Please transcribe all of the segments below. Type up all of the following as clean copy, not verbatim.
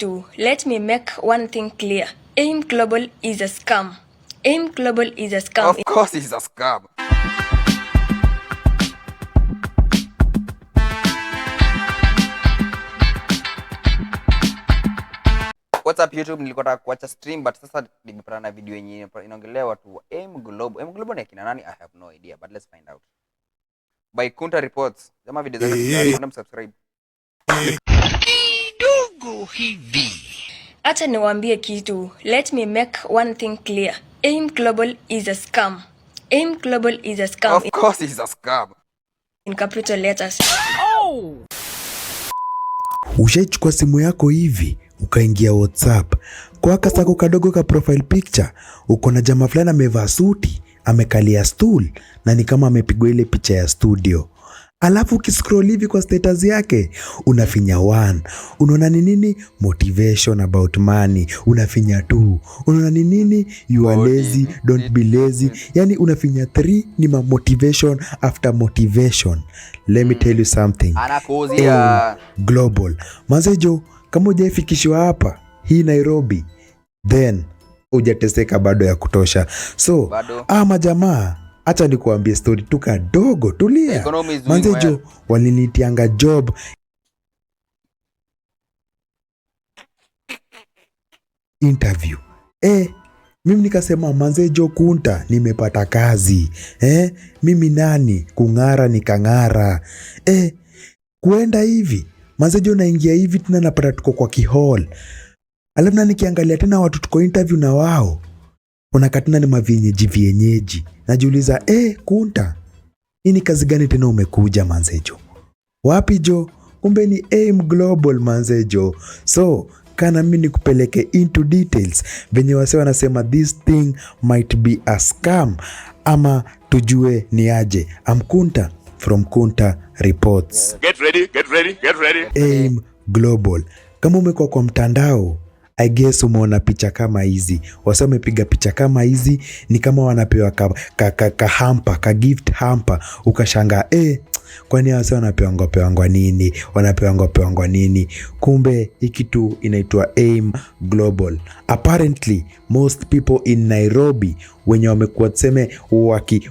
2. Let me make one thing clear. AIM Global is a scam. AIM Global is a scam. Of course it's a scam. What's up YouTube, nilikuwa kuacha stream but sasa nimepata na video yenyewe inaongelea watu wa AIM Global. AIM Global ni akina nani? I have no idea, but let's find out. By Kunta Reports. Jamaa video zake subscribe. Dogo hivi. Acha niwaambie kitu. Let me make one thing clear. AIM Global is a scam. AIM Global is a scam. Of course it's a scam. In capital letters. Oh! Ushaichukua simu yako hivi, ukaingia WhatsApp. Kwa kasako kadogo ka profile picture, uko na jamaa fulani amevaa suti, amekalia stool na ni kama amepigwa ile picha ya studio. Alafu ukiscroll hivi kwa status yake, unafinya 1. Unaona ni nini? Motivation about money. Unafinya 2. Unaona ni nini? You are lazy, don't be lazy. Yani unafinya 3 ni motivation after motivation. Let me tell you something. Anakuuzia Global. Mazejo, kama hujaifikishwa hapa, hii Nairobi, then hujateseka bado ya kutosha. So, majamaa, acha nikuambie story tu kadogo, tulia. Manzejo, walinitianga job. Interview. Mimi nikasema Manzejo Kunta, nimepata kazi. Mimi nani? Kung'ara nikang'ara. Kuenda hivi. Manzejo naingia hivi tena napata tuko kwa kihall. Alafu na nikiangalia tena watu tuko interview na wao. Unakatina ni mavienyeji. Najiuliza, Kunta, hii ni kazi gani tena umekuja Manzejo? Wapi jo? Kumbe ni AIM Global Manzejo. So, kana mimi nikupeleke into details. Venye wase wanasema this thing might be a scam. Ama tujue ni aje. I'm Kunta from Kunta Reports. Get ready. AIM Global. Kama umekuwa kwa mtandao, I guess umeona picha kama hizi. Wasa wamepiga picha kama hizi, ni kama wanapewa ka hamper, ka gift hamper. Ukashanga, kwani wasa wanapewa nini? Wanapewa nini? Kumbe hiki tu inaitwa AIM Global. Apparently, most people in Nairobi wenye wamekuwa tuseme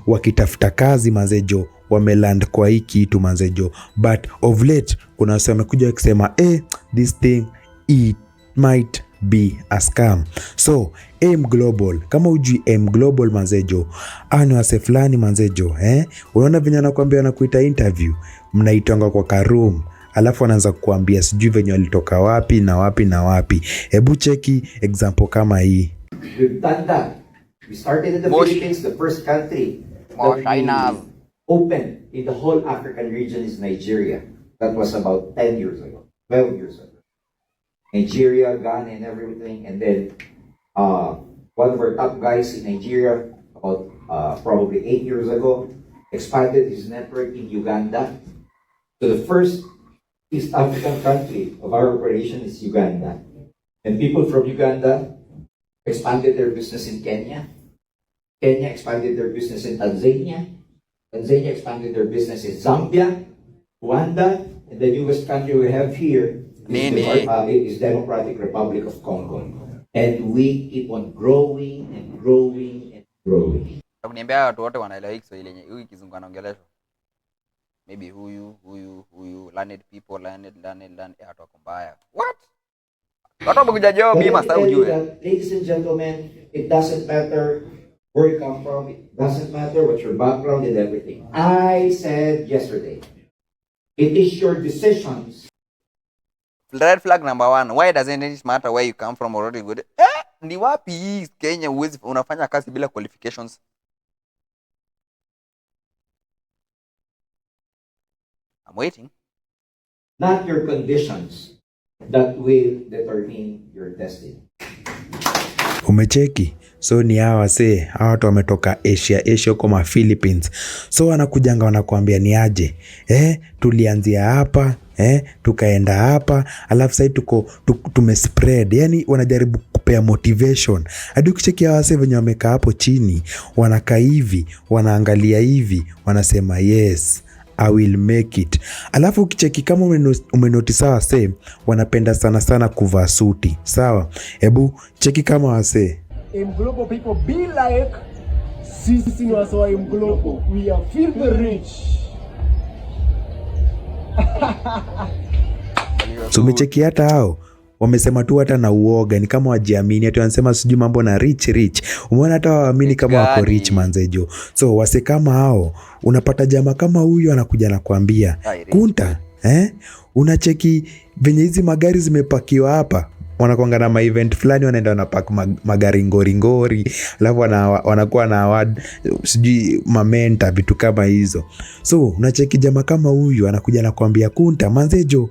wakitafuta kazi Manzejo, wameland kwa hii kitu Manzejo. But of late, kuna wasa wamekuja wakisema, this thing, it might be a scam. So, AIM Global. Kama hujui AIM Global Manzejo, ni wase fulani Manzejo, unaona venye anakuambia anakuita interview, mnaitanga kwa ka room, alafu anaanza kukuambia sijui venye walitoka wapi na wapi na wapi. Hebu cheki example kama hii. We've done that. We started in the Philippines, the first country that we opened in the whole African region is Nigeria. That was about 10 years ago, 12 years ago. Nigeria, Ghana, and everything. And then one of our top guys in Nigeria, about probably 8 years ago, expanded his network in Uganda. So the first East African country of our operation is Uganda. And people from Uganda expanded their business in Kenya. Kenya expanded their business in Tanzania. Tanzania expanded their business in Zambia, Rwanda, and the newest country we have here is Democratic Republic of Congo. And we keep on growing and growing and growing. Kuniambia watu wote wanaelewa Kiswahili yenyewe. Huyu kizungu anaongeleshwa. Maybe huyu learned people, learned watu wako mbaya. What? Watu wamekuja job hii masaa ujue. Ladies and gentlemen, it doesn't matter where you come from. It doesn't matter what your background and everything. I said yesterday, it is your decisions. Red flag number 1. Why doesn't it matter where you come from or what you good? Ni wapi Kenya uwezi unafanya kazi bila qualifications? I'm waiting. Not your conditions that will determine your destiny. Umecheki? So ni hawa watu wametoka Asia kama Philippines. So wanakujanga wanakuambia ni aje. Tulianzia hapa, tukaenda hapa, alafu sasa tumespread. Yani wanajaribu kupea motivation. Hadi ukicheki hawa venye wamekaa hapo chini, wanakaa hivi, wanaangalia hivi, wanasema yes, I will make it. Alafu ukicheki kama umenotisa wase wanapenda sana sana kuvaa suti. Sawa? Hebu cheki kama wase. Global people be like sisi ni wase wa Global. We are filthy rich. So umecheki hata hao wamesema tu hata na uoga ni kama wajiamini, hata wanasema sijui mambo na rich. Umeona hata waamini kama wako rich manzejo. So wase kama hao unapata jamaa kama huyu anakuja na kuambia Kunta, unacheki venye hizi magari zimepakiwa hapa, wanakuanga na event fulani, wanaenda wanapack magari ngori, alafu wanakuwa na award sijui mamenta vitu kama hizo. So unacheki jamaa kama huyu anakuja na kuambia Kunta manzejo,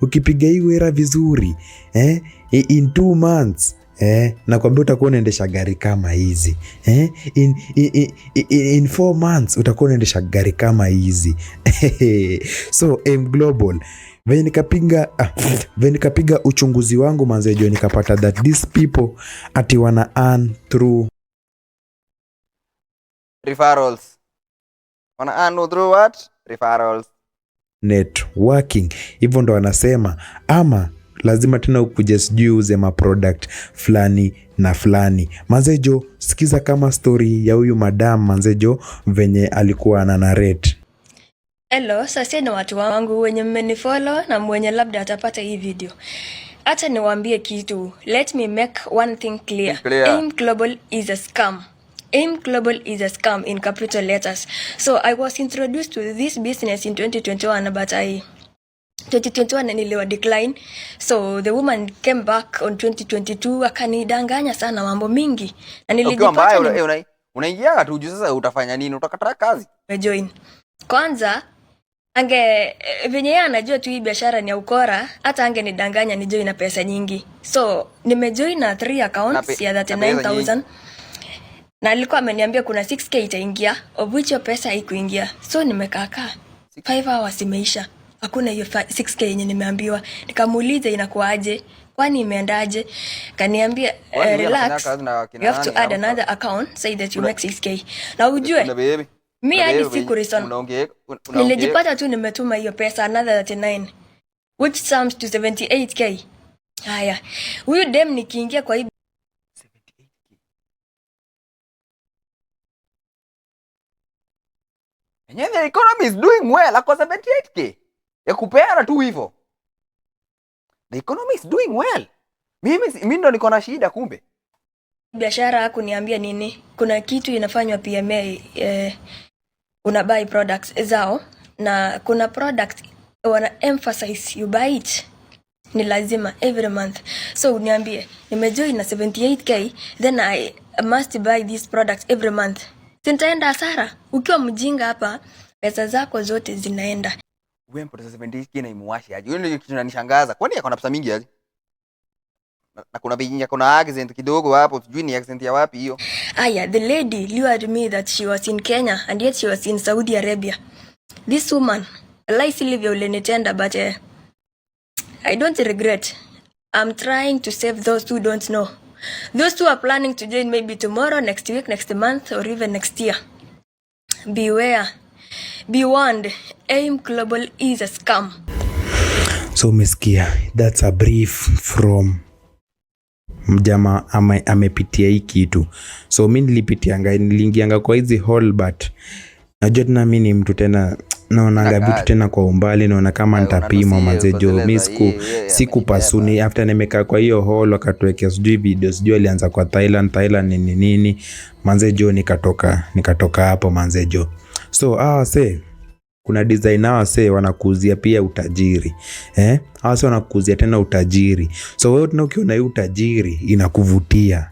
ukipiga hii wera vizuri in 2 months nakwambia utakuwa unaendesha gari kama hizi in 4 months utakuwa unaendesha gari kama hizi. So Global venye nikapiga uchunguzi wangu manzejo, nikapata that these people ati wana earn through referrals. Wana earn through what? Referrals. Networking. Hivyo ndo wanasema, ama lazima tena ukuje sijui uze product fulani na fulani. Manzejo, sikiza kama story ya huyu madam manzejo venye alikuwa ana narrate. Hello, sasa ni watu wangu wenye mmenifollow na mwenye labda atapata hii video. Acha niwaambie kitu. Let me make one thing clear. AIM Global is a scam. AIM Global is a scam in capital letters. So I was introduced to this business in 2021, but 2021 niliwa decline. So the woman came back on 2022 akanidanganya sana mambo mingi. Na nilijipata unaingia tu juu sasa utafanya nini? Utakata kazi. Join. Kwanza venye yeye anajua tu hii biashara ni ya ukora, hata angenidanganya ni join na pesa nyingi. So nimejoin na 3 accounts ya 39,000. Na alikuwa ameniambia kuna 6k itaingia, of which hiyo pesa haikuingia. So nimekaa 5 hours imeisha, hakuna hiyo 6k yenye nimeambiwa. Nikamuuliza inakuaje? Kwani imeendaje? Kaniambia relax, you have to add another account, say that you make 6k. Na ujue mimi hadi siku reason nilijipata tu nimetuma hiyo pesa another 39, which sums to 78k. Haya, huyu dem nikiingia kwa hii 78k. And the economy is doing well. Ako 78k. Ya kupeana tu hivyo. The economy is doing well. Mimi ndo niko na shida kumbe. Biashara hakuniambia nini. Kuna kitu inafanywa PMA, una buy products zao, na kuna product wana emphasize you buy it, ni lazima every month. So uniambie nimejoin na 78k, then I must buy this product every month. Sitaenda hasara. Ukiwa mjinga hapa, pesa zako zote zinaenda. Wewe mpoteza 78k na imuwashi aje? Hiyo ndio kitu kinanishangaza. Kwani yako na pesa mingi aje? Na kuna bei yako na accent kidogo hapo, sijui ni accent ya wapi hiyo. Aya, the lady lured me that she was in Kenya and yet she was in Saudi Arabia. This woman, lies livyo ulenitenda, but I don't regret. I'm trying to save those who don't know. Those who are planning to join maybe tomorrow, next week, next month, or even next year. Beware. Be warned. AIM Global is a scam. So umesikia, that's a brief from mjama amepitia hii kitu. So mimi niliingianga kwa hizi hall, but najua tena mimi ni mtu tena naonanga vitu tena kwa umbali, naona kama nitapima manzejo. Mimi siku pasuni after nimekaa kwa hiyo hall wakatuwekea sijui video, sijui alianza kwa Thailand nini manzejo, nikatoka hapo manzejo. So kuna designer wanakuuzia pia utajiri. Wanakuuzia tena utajiri. So wewe tena ukiona hiyo utajiri inakuvutia.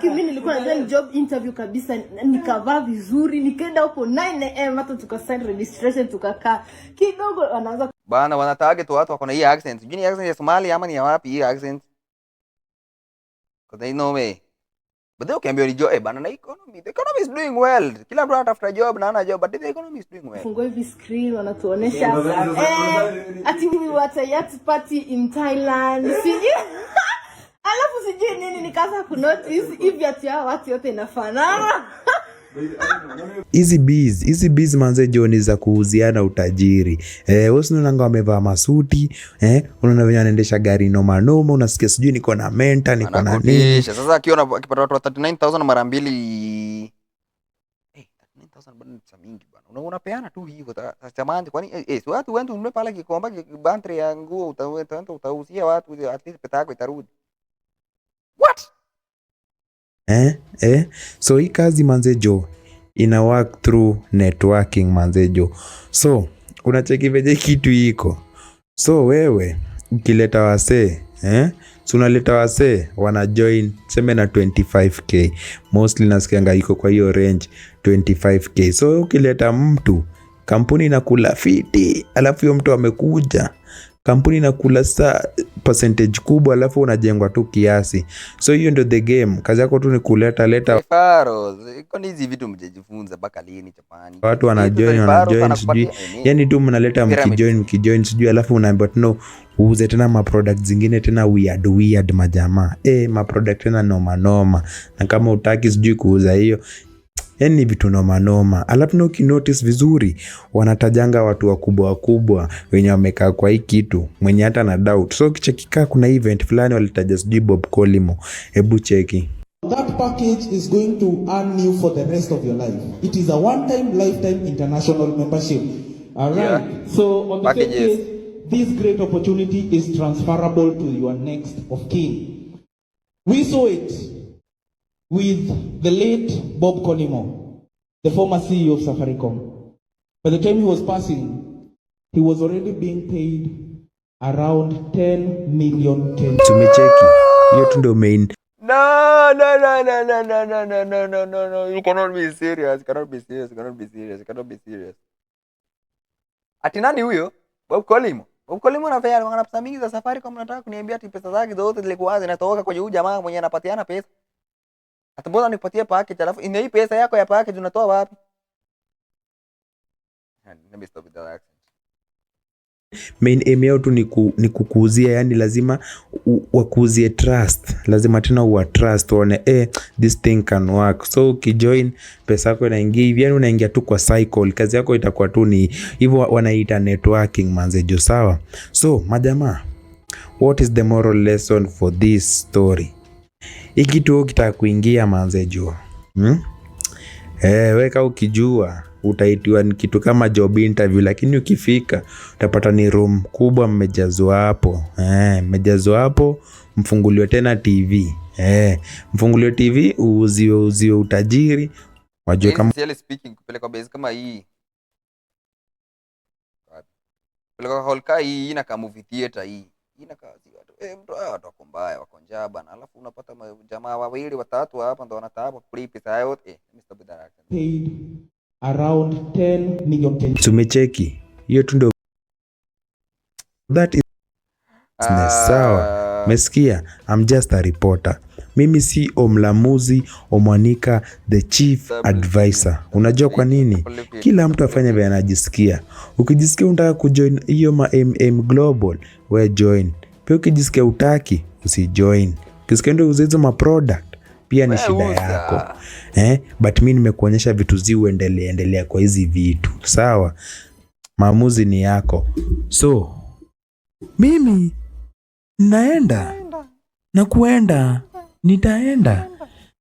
Mimi nilikuwa nadhani job interview kabisa, nikavaa vizuri, nikaenda huko 9 am hata tukasign registration, tukakaa kidogo wanaanza bana wana target watu wako na hii accent. Sijui ni accent ya Somalia ama ni ya wapi hii accent. Because they know me. But they ukiambia ni job bana, na the economy is doing well. Kila mtu anatafuta job na ana job, but the economy is doing well. Fungo hivi screen wanatuonesha ati we were at yacht party in Thailand. Alafu sijui nini nikaanza kunotice hivi ati hao watu wote inafanana. Hizi bees manze John za kuuziana utajiri. Wewe unaona wamevaa masuti, unaona venye anaendesha gari noma noma, unasikia sijui niko na mentor, niko na nini. Sasa akiona akipata watu wa 39000 mara mbili 39000 bado ni mingi bwana. Unapeana tu hivyo jamani, kwani si watu wengi ununue pale Gikomba bantry ya nguo utauzia watu at least pesa yako itarudi. What? So hii kazi manze Jo ina work through networking manze Jo. So unacheki veje kitu iko. So wewe ukileta wasee, so unaleta wasee wana join sema na 25k. Mostly nasikianga iko kwa hiyo range 25k. So ukileta mtu kampuni inakula fiti, alafu hiyo mtu amekuja kampuni inakula percentage kubwa, alafu unajengwa tu kiasi. So hiyo ndio the game. Kazi yako tu ni kuleta Faros. Iko hizi vitu mjejifunza mpaka lini Japani. Watu wanajoin sijui. Yaani tu mnaleta mkijoin sijui, alafu unaambiwa tena uuze tena ma products zingine tena weird majamaa. Ma product tena noma. Na kama utaki sijui kuuza hiyo, yani vitu noma. Alafu na ukinotice vizuri wanatajanga watu wakubwa wenye wamekaa kwa hii kitu, mwenye hata na doubt. So kichekika kuna event fulani walitaja sijui Bob Colimo. Hebu cheki. That package is going to earn you for the rest of your life. It is a one-time, lifetime international membership. All right. Yeah. So on the same case, this great opportunity is transferable to your next of kin. We saw it with the late Bob Colimo, the former CEO of Safaricom. By the time he was passing, he was already being paid around 10 million. Tumecheki. Hiyo tu ndio main. No. You cannot be serious. Cannot be serious. Ati nani huyo? Bob Colimo. Bob Colimo anafanya pesa mingi za Safaricom, nataka kuniambia ati pesa zake zote zilikuwa zinatoka kwenye huyu jamaa mwenye anapatiana pesa. Hata mbona nipatie package alafu ina hii pesa yako ya package unatoa wapi? Let me stop with that accent. Main aim yao tu ni kukuuzia, yani lazima wakuuzie trust. Lazima tena uwa trust uone this thing can work. So ukijoin pesa yako inaingia hivi, yani unaingia tu kwa cycle. Kazi yako itakuwa tu ni hivyo, wanaita networking manze Jo, sawa? So majamaa, what is the moral lesson for this story? Hiki tu kitaka kuingia manze Jo. Weka ukijua utaitiwa ni kitu kama job interview, lakini ukifika utapata ni room kubwa mmejazwa hapo. Mmejazwa hapo, mfunguliwe tena TV. Mfunguliwe TV, uuziwe utajiri. Wajue kama speaking kupeleka base kama hii. Kupeleka hall hii ina kama movie theater hii. Ina kazi watu. Mtu watu wako mbaya, wako njaa bana. Alafu unapata jamaa wawili watatu hapa ndo wanataka kulipa pesa yote. Mr. Bidara. Around 10 million. Tumecheki. Hiyo tu ndio. That is sawa. Mesikia, I'm just a reporter. Mimi si Omlamuzi Omwanika the chief advisor. Unajua kwa nini? Kila mtu afanye vile anajisikia. Ukijisikia unataka kujoin hiyo ma MM Global, we join. Pia ukijisikia utaki, usijoin. Ukisikia ndio uzizo ma product, pia ni shida yako. But mimi nimekuonyesha vitu endelea kwa hizi vitu. Sawa? Maamuzi ni yako. So, mimi naenda na kuenda nitaenda.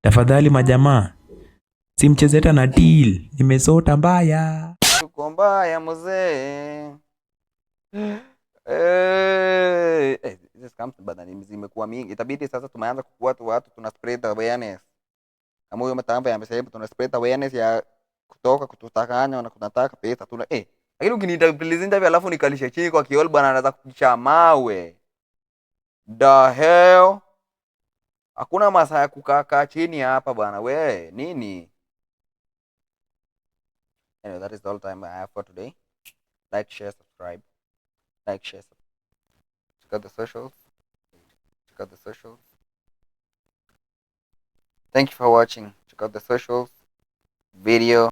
Tafadhali majamaa, simchezeta na deal. Nimesota mbaya. Uko mbaya mzee. This comes badani zimekuwa mingi. Itabidi sasa tumeanza kufuata watu, tuna spread awareness. Kama huyo matamba amesema tuna spread awareness ya kutoka kututakanya na kunataka pesa tuna lakini ukiniita please interview alafu nikalisha chini kwa kiol bwana, anaanza kukicha mawe. The hell? Hakuna masaa ya kukaa chini hapa bwana, we nini? Anyway, that is all time I have for today. Like, share, subscribe. Like, share, subscribe. Check out the socials. Thank you for watching. Check out the socials. Video.